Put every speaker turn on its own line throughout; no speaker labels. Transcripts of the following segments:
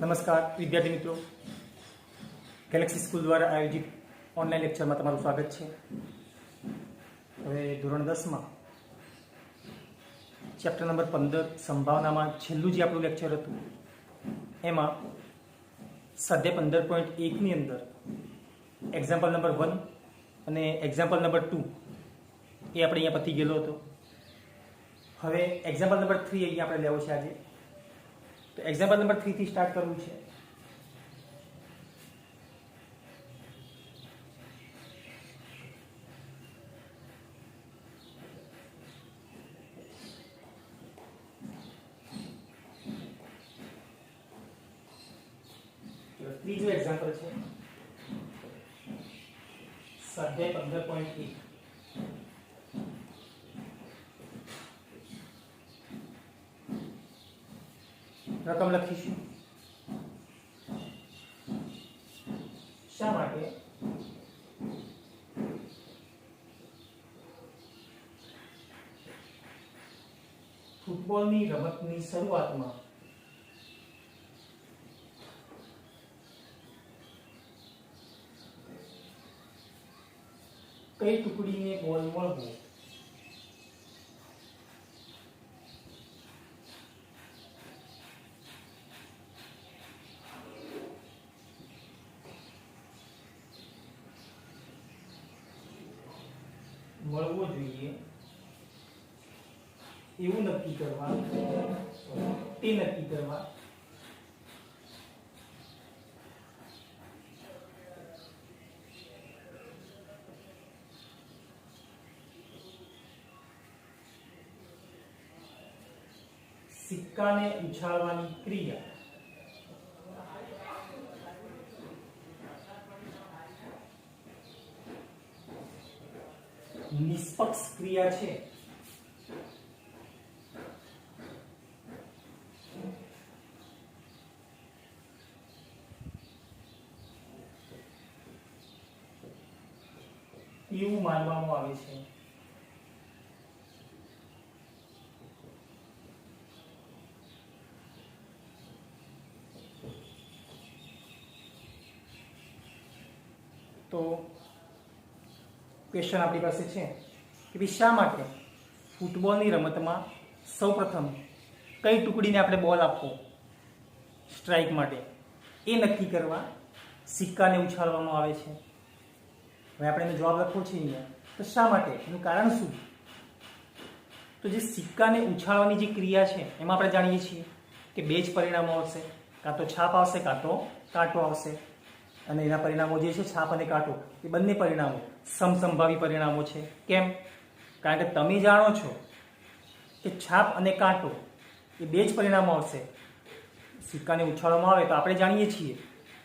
નમસ્કાર વિદ્યાર્થી મિત્રો, ગેલેક્સી સ્કૂલ દ્વારા આયોજિત ઓનલાઈન લેક્ચરમાં તમારું સ્વાગત છે. હવે ધોરણ 10માં ચેપ્ટર નંબર 15 સંભાવનામાં છેલ્લું જે આપણું લેક્ચર હતું એમાં સ્વાધ્યાય 15.1ની અંદર એક્ઝામ્પલ નંબર 1 અને એક્ઝામ્પલ નંબર 2 એ આપણે અહીંયા પતી ગયેલો હતો. હવે એક્ઝામ્પલ નંબર 3 અહીંયા આપણે લેવો છે આજે. તો એક્ઝામ્પલ નંબર 3 થી સ્ટાર્ટ કરવું છે. ત્રીજું એક્ઝામ્પલ છે સ્વાધ્યાય 15.1. રકમ લખીશું. શા માટે ફૂટબોલની રમતની શરૂઆતમાં કઈ ટુકડીને બોલ મળવો જોઈએ એવું નક્કી કરવા, તે નક્કી કરવા સિક્કાને ઉછાળવાની ક્રિયા નિષ્પક્ષ ક્રિયા છે. એવું માનવામાં આવે છે. તો ક્વેશ્ચન આપણી પાસે છે કે ભાઈ શા માટે ફૂટબોલની રમતમાં સૌપ્રથમ કઈ ટુકડીને આપણે બોલ આપવો સ્ટ્રાઇક માટે એ નક્કી કરવા સિક્કાને ઉછાળવામાં આવે છે. હવે આપણે એનો જવાબ લખવો છે અહીંયા. તો શા માટે, એનું કારણ શું? તો જે સિક્કાને ઉછાળવાની જે ક્રિયા છે એમાં આપણે જાણીએ છીએ કે બે જ પરિણામો આવશે, કાં તો છાપ આવશે કાં તો કાંટો આવશે. અને એના પરિણામો જે છે છાપ અને કાંટો એ બંને પરિણામો સમસંભાવી પરિણામો છે. કેમ? કારણ કે તમે જાણો છો કે છાપ અને કાંટો એ બે જ પરિણામો આવશે. સિક્કાને ઉછાળવામાં આવે તો આપણે જાણીએ છીએ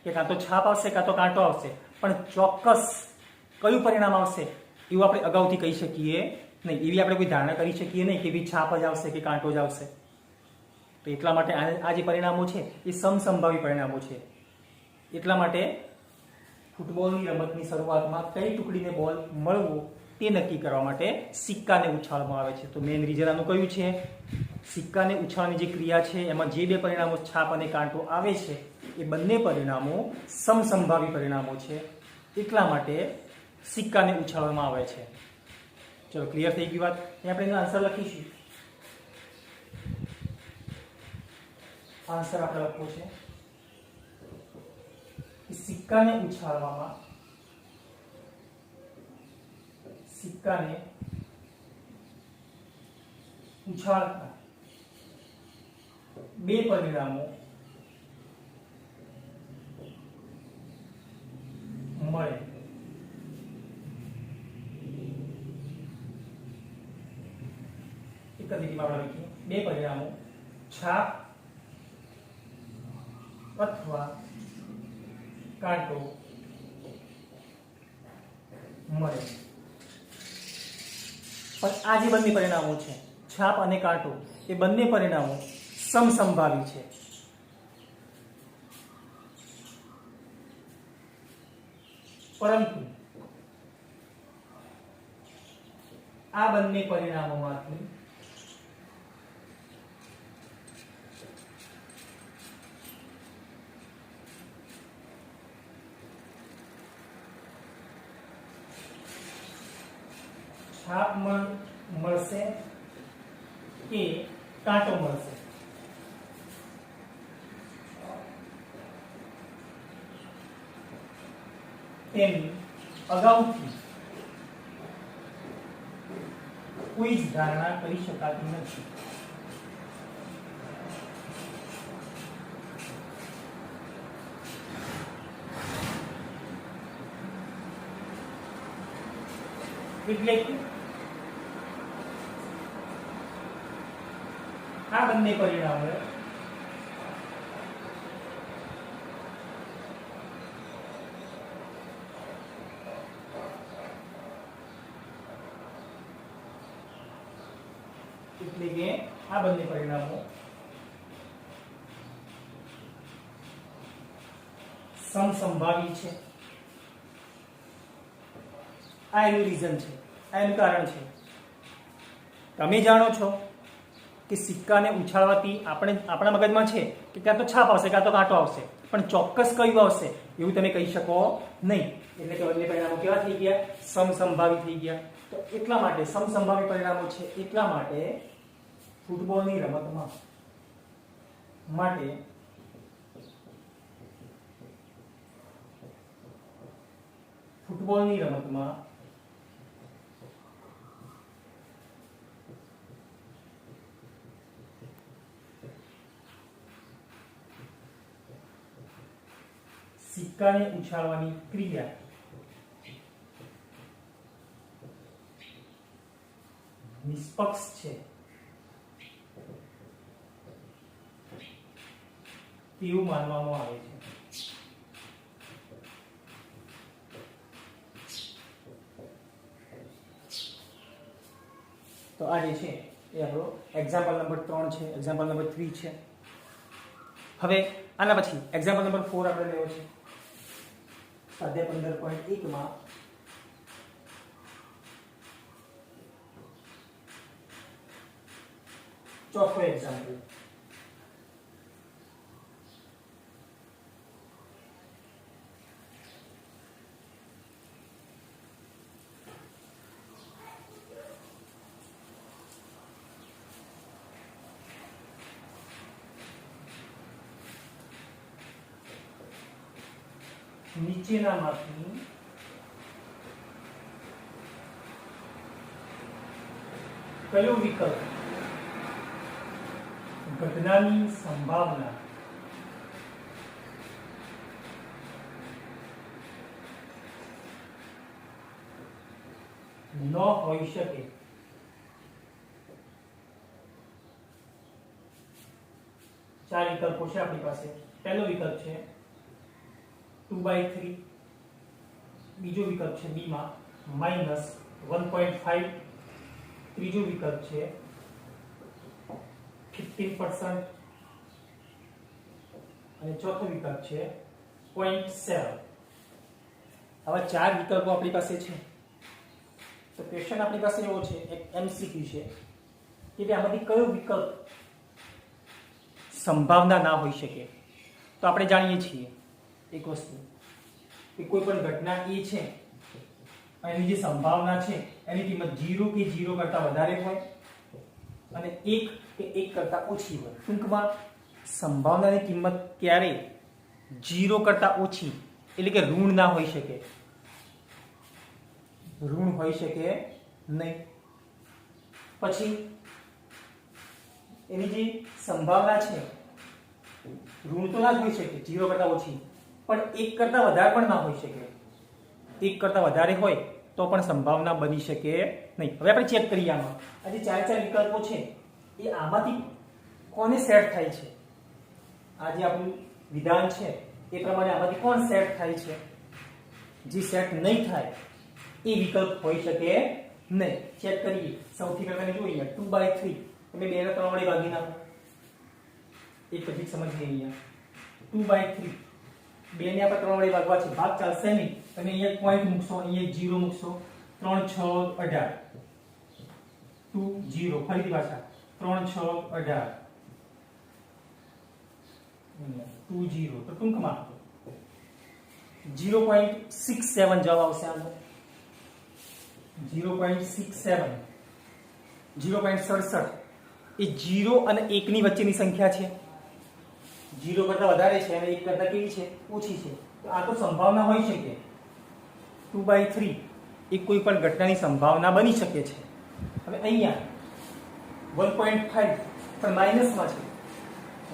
કે કાં તો છાપ આવશે કાં તો કાંટો આવશે, પણ ચોક્કસ કયું પરિણામ આવશે એવું આપણે અગાઉથી કહી શકીએ નહીં. એવી આપણે કોઈ ધારણા કરી શકીએ નહીં કે ભાઈ છાપ જ આવશે કે કાંટો જ આવશે. તો એટલા માટે આ જે પરિણામો છે એ સમસંભાવી પરિણામો છે. એટલા માટે ફૂટબોલની રમતની શરૂઆતમાં કઈ ટુકડીને બોલ મળવો તે નક્કી કરવા માટે સિક્કાને ઉછાળવામાં આવે છે. તો મેઇન રીઝન આનું કયું છે? સિક્કાને ઉછાળવાની જે ક્રિયા છે એમાં જે બે પરિણામો છાપ અને કાંટો આવે છે એ બંને પરિણામો સમસંભાવી પરિણામો છે. એટલા માટે સિક્કાને ઉછાળવામાં આવે છે. ચલો, ક્લિયર થઈ ગઈ વાત. અહીં આપણે એનો આન્સર લખીશું. આન્સર આપણે લખવો છે સિક્કાને ઉછાળતા બે પરિણામો મળે. એક જ લીટીમાં આપણે લખીએ બે પરિણામો છાપ અથવા કાંટો મળે. પણ આ જે બંને પરિણામો છે છાપ અને કાંટો એ બંને પરિણામો સમસંભાવી છે. પરંતુ આ બંને પરિણામોમાંથી છાપ મળશે કે કાંટો મળશે? તેની અગાઉથી કોઈ જ ધારણા કરી શકાતી નથી. એટલે કે આ બંને પરિણામો સમસંભાવી છે. આ એનું રીઝન છે, આ એનું કારણ છે. તમે જાણો છો કે સિક્કાને ઉછાળવાથી આપણા મગજમાં છે કે ક્યાં તો છાપ આવશે કાં તો કાંટો આવશે, પણ ચોક્કસ કયું આવશે એવું તમે કહી શકો નહીં. એટલે કે બંને પરિણામો કેવા થઈ ગયા? સમસંભાવી થઈ ગયા. તો એટલા માટે સમસંભાવી પરિણામો છે, એટલા માટે ફૂટબોલની રમતમાં સિક્કાને ઉછાળવાની ક્રિયા નિષ્પક્ષ છે તેવું માનવામાં આવે છે. તો આ જે છે એ આપણો એક્ઝામ્પલ નંબર 3 છે, એક્ઝામ્પલ નંબર 3 છે. હવે આના પછી એક્ઝામ્પલ નંબર 4 આપણે લેવો છે. સ્વાધ્યાય 15.1 માં ચોથો એક્ઝામ્પલ. નીચેનામાંથી કયો વિકલ્પ ઘટનાની સંભાવના ન હોઈ શકે? ચાર વિકલ્પો છે આપણી પાસે. પહેલો વિકલ્પ છે 2/3, બીજો વિકલ્પ છે બી માં -1.5, ત્રીજો વિકલ્પ છે 15% અને ચોથો વિકલ્પ છે 0.7. આવા ચાર વિકલ્પો આપણી પાસે છે. તો ક્વેશ્ચન આપણી પાસે એવો છે, એક એમસીક્યુ છે કે આમાંથી કયો વિકલ્પ સંભાવના ના હોઈ શકે? તો આપણે જાણીએ છીએ એક વસ્તુ કે કોઈ પણ ઘટના એ છે એની જે સંભાવના છે એની કિંમત 0 કે 0 કરતા વધારે હોય અને 1 કે 1 કરતા ઓછી હોય. ટૂંકમાં સંભાવનાની કિંમત ક્યારે 0 કરતા ઓછી, એટલે કે ઋણ ના હોઈ શકે, ઋણ હોઈ શકે નહીં. પછી એની જે સંભાવના છે ઋણ તો ના જ હોઈ શકે 0 કરતા ઓછી, પણ 1 કરતા વધારે પણ ના હોઈ શકે. 1 કરતા વધારે હોય તો પણ સંભાવના બની શકે નહીં. હવે આપણે ચેક કરીએ આમાં આ જે ચાર વિકલ્પો છે એ આમાંથી કોને સેટ થાય છે? આ જે આપણું વિધાન છે એ પ્રમાણે આમાંથી કોણ સેટ થાય છે? જે સેટ નહીં થાય એ વિકલ્પ હોઈ શકે નહીં. ચેક કરીએ. સૌથી પહેલા જોઈએ 2/3, તમે 2 ને 3 વડે ભાગી નાખો. એક પછી સમજીએ. અહીંયા 2/3, 2 ને આપણે 3 વડે ભાગવા છે, ભાગ ચાલશે નહીં. તમે અહીંયા પોઈન્ટ મૂકશો, અહીંયા 0 મૂકશો. 3 6 18, 2 0. ફરીથી પાછા 3 6 18, 2 0. તો ટૂંકમાં 0.67 જવાબ આવશે આનો. 0.67 0.67 એ 0 અને 1 ની વચ્ચેની સંખ્યા છે. 0 કરતા વધારે છે અને 1 કરતા કેવી છે? ઓછી છે. તો આ તો સંભાવના હોઈ શકે. 2/3 એ કોઈ પણ ઘટનાની સંભાવના બની શકે છે. હવે અહીંયા 1.5 પણ માઇનસમાં છે.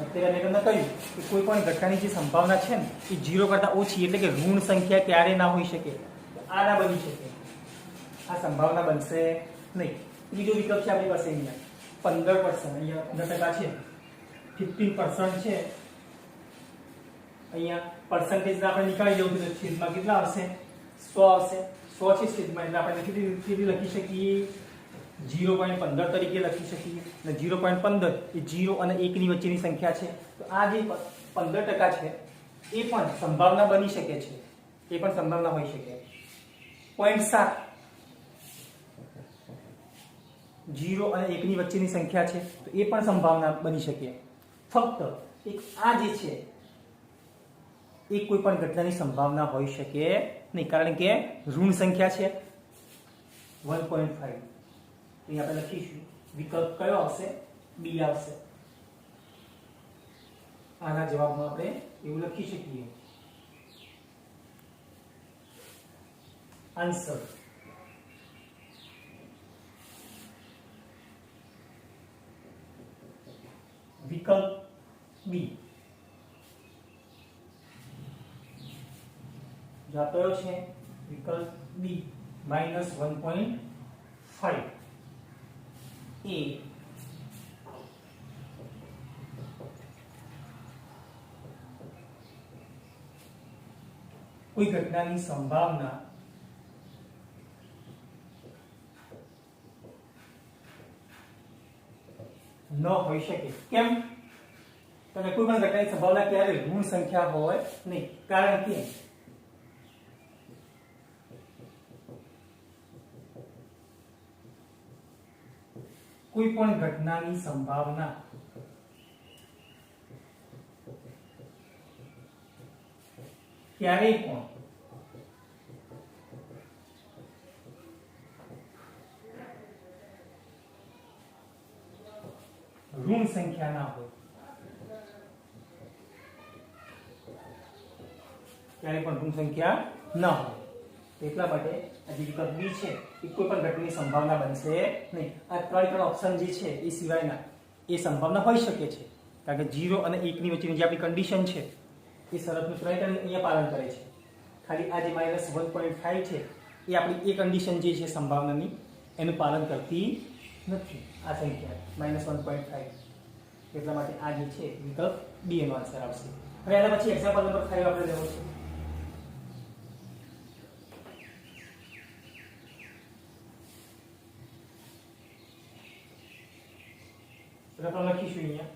અત્યારે મેં તમને કહ્યું કે કોઈ પણ ઘટનાની જે સંભાવના છે ને એ 0 કરતા ઓછી એટલે કે ઋણ સંખ્યા ક્યારે ના હોઈ શકે. આ ના બની શકે. આ સંભાવના બનશે નહીં. ત્રીજો વિકલ્પ છે આપણી પાસે અહીંયા 15%. અહીંયા 15% છે, 15% છે. અહીંયા પર્સન્ટેજ આપણે નીકાળી દઉં તો છેદમાં કેટલા આવશે? 100 આવશે. 100 છે છેદમાં એટલે આપણે કેટલી લખી શકીએ? 0.15 તરીકે લખી શકીએ. અને 0.15 એ 0 અને 1 ની વચ્ચેની સંખ્યા છે. તો આ જે 15% છે એ પણ સંભાવના બની શકે છે. એ પણ સંભાવના હોઈ શકે. 0.7 0 અને 1 ની વચ્ચેની સંખ્યા છે તો એ પણ સંભાવના બની શકે. ફક્ત એક આ જે છે એ કોઈ પણ ઘટનાની સંભાવના હોઈ શકે નહીં, કારણ કે ઋણ સંખ્યા છે. 1.5 અહીં આપણે લખીશું. વિકલ્પ કયો આવશે? બી આવશે. આના જવાબમાં આપણે એવું લખી શકીએ. આન્સર વિકલ્પ બી. જો કયો છે? વિકલ્પ બી -1.5 એ કોઈ ઘટનાની સંભાવના ન હોઈ શકે. કેમ? તમે કોઈ પણ ઘટનાની સંભાવના ક્યારે ઋણ સંખ્યા હોય નહીં, કારણ કે કોઈ પણ ઘટનાની સંભાવના ક્યારેય પણ ઋણ સંખ્યા ના હોય. ક્યારેય પણ ઋણ સંખ્યા ન હોય. એટલા માટે આ જે વિકલ્પ બી છે એ કોઈ પણ ઘટનાની સંભાવના બનશે નહીં. આ ત્રણ ઓપ્શન જે છે એ સિવાયના એ સંભાવના હોઈ શકે છે, કારણ કે 0 અને 1 ની વચ્ચેની જે આપણી કન્ડિશન છે એ શરતનું ત્રણ અહીંયા પાલન કરે છે. ખાલી આ જે -1.5 છે એ આપણી એ કન્ડિશન જે છે સંભાવનાની એનું પાલન કરતી નથી. આ સંખ્યા -1.5. એટલા માટે આ જે છે વિકલ્પ બી એનો આન્સર આવશે. હવે આના પછી એક્ઝામ્પલ નંબર 5 આપણે લેવો છે. આપણે લખીશું અહીંયા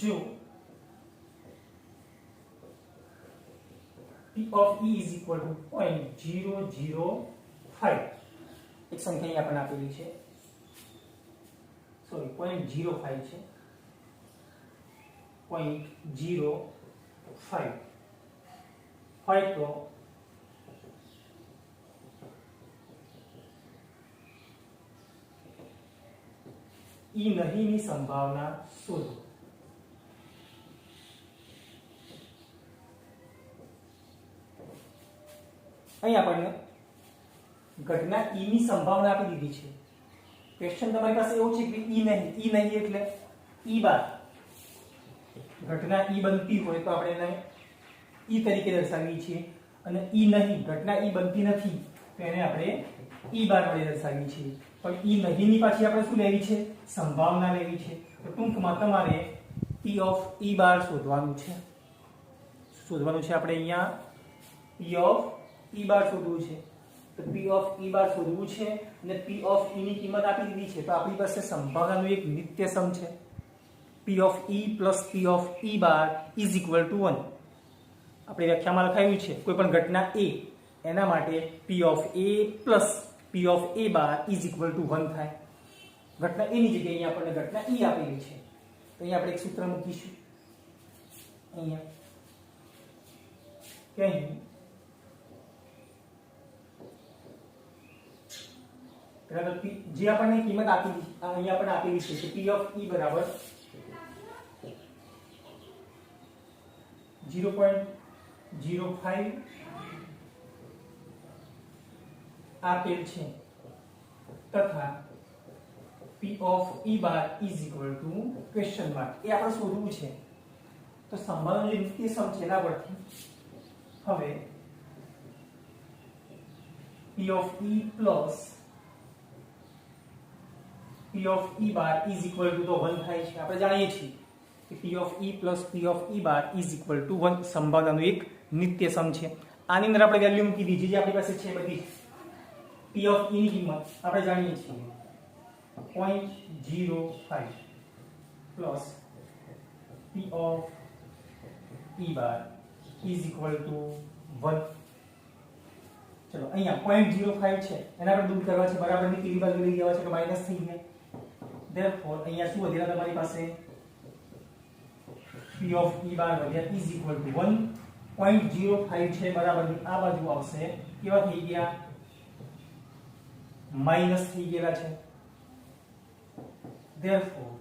જો P of E is equal to 0.005 એક સંખ્યા અહીંયા આપણને આપેલી છે, સોરી 0.05 છે, 0.05 હોય તો ઈ નહીંની સંભાવના શોધો. અહીં આપણને ઘટના ઈ ની સંભાવના આપી દીધી છે. ક્વેશ્ચન તમારી પાસે એવું છે કે ઈ નહીં એટલે ઈ બાર. ઘટના ઈ બનતી હોય તો આપણે એને ઈ તરીકે દર્શાવીએ છીએ, અને ઈ નહીં ઘટના ઈ બનતી નથી તો એને આપણે ઈ બાર વડે દર્શાવીએ છીએ. પણ ઈ નહીંની પાછી આપણે શું લેવી છે? સંભાવના લેવી છે. તો ટૂંકમાં તમારે P of E બાર શોધવાનું છે. આપણે અહીંયા P of E બાર શોધવું છે. તો P of E બાર શોધવું છે અને P of E ની કિંમત આપી દીધી છે. તો આપણી પાસે સંભાવનાનું એક નિત્યસમ છે. P of E plus P of E bar is equal to 1. આપણે વ્યાખ્યામાં લખાયું છે કોઈ પણ ઘટના A એના માટે P of A plus P of A bar is equal to 1 થાય. ઘટના A ની જગ્યાએ આપણને ઘટના E આપેલી છે. તો અહીંયા આપણે એક સૂત્ર મૂકીશું. અહીંયા P કે અહીં બરાબર જે આપણને કિંમત આપેલી અહીં આપણને આપેલી છે કે p ઓફ e બરાબર 0.05 આપેલ છે તથા p of e bar is equal to question mark એ આપણે શોધવું છે તો સંભાવના જે નિત્ય સમ છે એના પરથી હવે p of e plus p of e bar is equal two તો 1 થાય છે આપણે જાણીએ છીએ કે p of e plus p of e bar is equal two 1 સંભાવનાનું એક નિત્ય સમ છે આની અંદર આપણે વેલ્યુ મૂકી દીધી જે આપણી પાસે છે બધી p ઓફ e ની કિંમત આપણે જાણીએ છીએ 0.05 plus p of e bar is equal two 1 ચલો અહીંયા 0.05 છે એના પર દૂર કરવા છે બરાબરની પેલી બાજુ લઈ જવા છે તો માઈનસ થઈ જાય therefore અહીંયા શું વધેલા તમારી પાસે p ઓફ e બાર વધ્યા ઇઝ ઇક્વલ ટુ 1.05 છે બરાબરની આ બાજુ આવશે કેવા થઈ ગયા માઈનસ થઈ ગયેલા છે therefore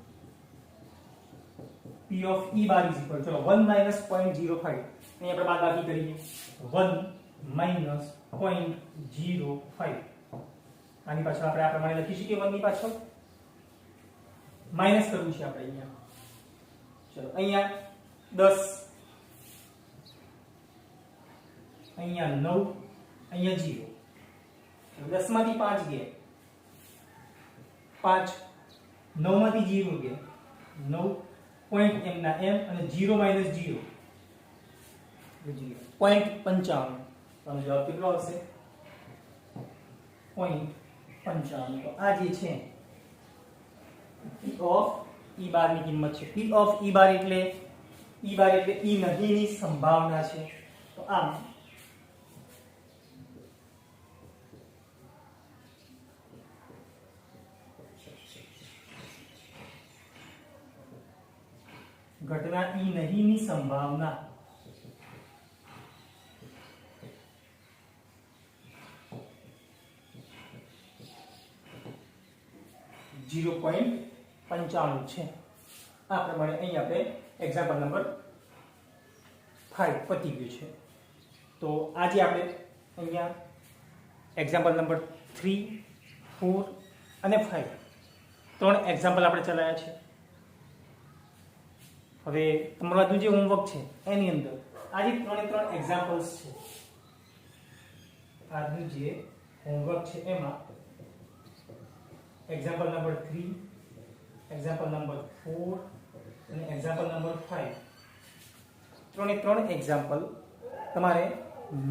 p of e bar is equal ચલો 1 માઈનસ 0.05 અહીં આપણે બાદબાકી કરીએ 1 માઈનસ 0.05 આની પાછળ આપણે આ પ્રમાણે લખી શકીએ 1 ની પાછળ માઈનસ કરવું છે આપણે અહીંયા ચલો અહીંયા 10 અહીંયા 9 અહીંયા 0 10 માંથી 5 ગયા 5 9 માંથી 0 ગયા 9 પોઈન્ટ m ના m અને 0 માઈનસ 0 0.55 તો જવાબ કેટલો આવશે 0.55 તો આ જે છે p ઓફ e બાર ની કિંમત છે p ઓફ e બાર એટલે e નહીંની સંભાવના છે તો આમ ઘટના e નહીંની સંભાવના .55 છે આ પ્રમાણે અહીં આપણે એક્ઝામ્પલ નંબર 5 પતી ગયું છે તો આજે આપણે અહીંયા એક્ઝામ્પલ નંબર 3 4 અને 5 ત્રણ એક્ઝામ્પલ આપણે ચલાવ્યા છે હવે તમારું આજનું જે હોમવર્ક છે એની અંદર આજે ત્રણ એક્ઝામ્પલ્સ છે આજનું જે હોમવર્ક છે એમાં એક્ઝામ્પલ નંબર 3 એક્ઝામ્પલ નંબર 4 અને એક્ઝામ્પલ નંબર 5 ત્રણ એક્ઝામ્પલ તમારે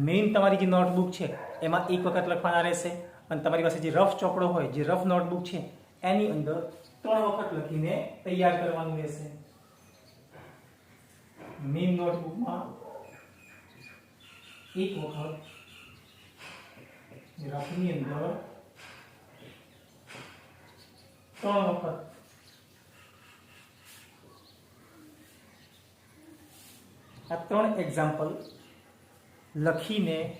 મેઇન તમારી જે નોટબુક છે એમાં એક વખત લખવાના રહેશે અને તમારી પાસે જે રફ ચોપડો હોય જે રફ નોટબુક છે એની અંદર 3 વખત લખીને તૈયાર કરવાનું રહેશે મેઇન નોટબુકમાં એક વખત રફની અંદર 3 વખત આ 3 એક્ઝામ્પલ લખીને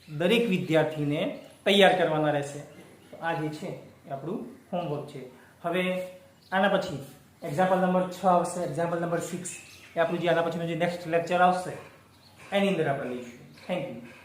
દરેક વિદ્યાર્થીને તૈયાર કરવાના રહેશે તો આ જે છે એ આપણું હોમવર્ક છે હવે આના પછી એક્ઝામ્પલ નંબર 6 આવશે એક્ઝામ્પલ નંબર 6 એ આપણું જે આના પછીનો જે નેક્સ્ટ લેક્ચર આવશે એની અંદર આપણે લઈશું થેન્ક યુ